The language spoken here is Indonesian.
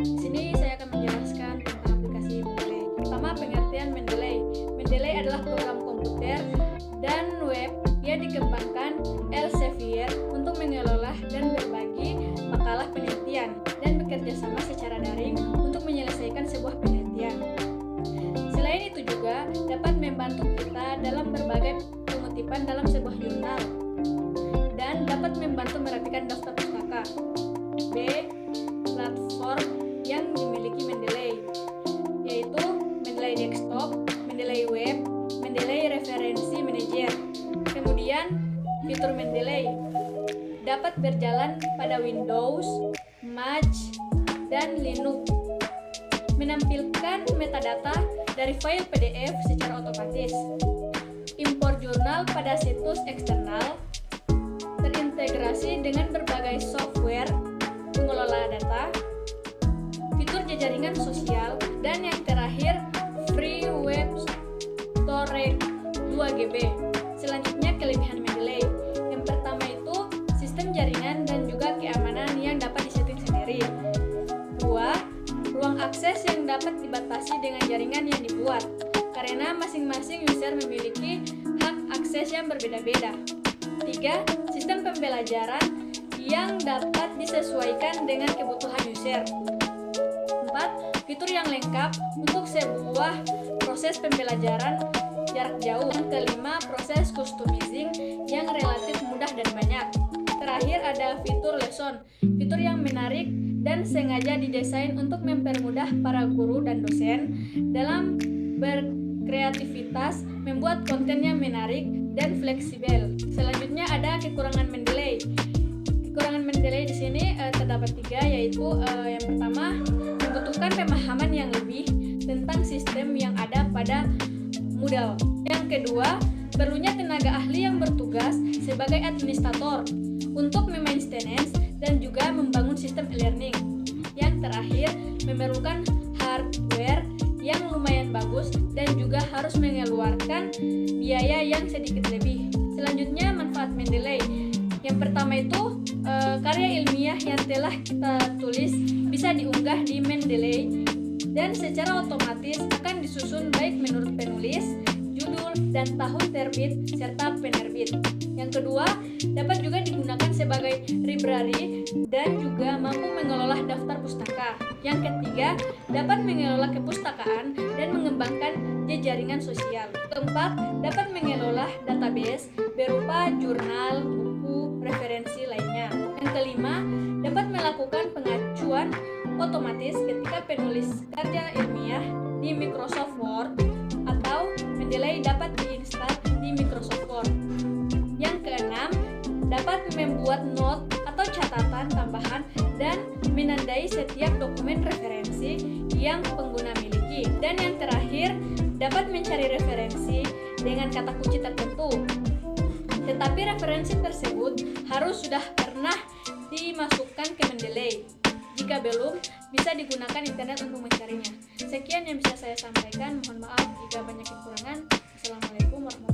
Di sini saya akan menjelaskan tentang aplikasi Mendeley. Pertama, pengertian Mendeley. Mendeley adalah program komputer dan web yang dikembangkan Elsevier untuk mengelola dan berbagi makalah penelitian dan bekerja sama secara daring untuk menyelesaikan sebuah penelitian. Selain itu juga dapat membantu kita dalam berbagai pengutipan dalam sebuah jurnal dan dapat membantu merapikan daftar pustaka. B. Platform yang dimiliki Mendeley, yaitu Mendeley Desktop, Mendeley Web, Mendeley Referensi Manager. Kemudian, fitur Mendeley dapat berjalan pada Windows, Mac, dan Linux, menampilkan metadata dari file PDF secara otomatis, impor jurnal pada situs eksternal, terintegrasi dengan berbagai software pengelola data, fitur jejaringan sosial, dan yang terakhir free web storage 2GB. Selanjutnya, kelebihan Mendeley. Yang pertama itu sistem jaringan dan juga keamanan yang dapat disetting sendiri. 2. Ruang akses yang dapat dibatasi dengan jaringan yang dibuat, karena masing-masing user memiliki hak akses yang berbeda-beda. 3. Sistem pembelajaran yang dapat disesuaikan dengan kebutuhan user. 4. Fitur yang lengkap untuk sebuah proses pembelajaran jarak jauh. Yang kelima, proses customizing yang relatif mudah dan banyak. Terakhir ada fitur lesson, fitur yang menarik dan sengaja didesain untuk mempermudah para guru dan dosen dalam berkreativitas, membuat konten yang menarik dan fleksibel. Selanjutnya ada kekurangan Mendeley. Kekurangan Mendeley di sini terdapat 3, yaitu yang pertama, membutuhkan pemahaman yang lebih tentang sistem yang ada pada Moodle. Yang kedua, perlunya tenaga ahli yang bertugas sebagai administrator untuk memaintenance dan juga membangun sistem e-learning. Yang terakhir, memerlukan hardware yang lumayan bagus dan juga harus mengeluarkan biaya yang sedikit lebih. Selanjutnya, manfaat Mendeley. Yang pertama itu, karya ilmiah yang telah kita tulis bisa diunggah di Mendeley dan secara otomatis akan disusun baik menurut penulis, judul, dan tahun terbit serta penerbit. Yang kedua, dapat juga digunakan sebagai library dan juga mampu mengelola daftar pustaka. Yang ketiga, dapat mengelola kepustakaan dan mengembangkan jejaringan sosial. Keempat, dapat mengelola database berupa jurnal, buku, referensi lainnya. Yang kelima, dapat melakukan pengacuan otomatis ketika penulis karya ilmiah di Microsoft Word atau Mendeley dapat diinstal di Microsoft Word. Yang keenam, dapat membuat note atau catatan tambahan dan menandai setiap dokumen referensi yang pengguna miliki. Dan yang terakhir, dapat mencari referensi dengan kata kunci tertentu. Tetapi referensi tersebut harus sudah pernah dimasukkan ke Mendeley. Jika belum, bisa digunakan internet untuk mencarinya. Sekian yang bisa saya sampaikan. Mohon maaf jika banyak kekurangan. Assalamualaikum warahmatullahi wabarakatuh.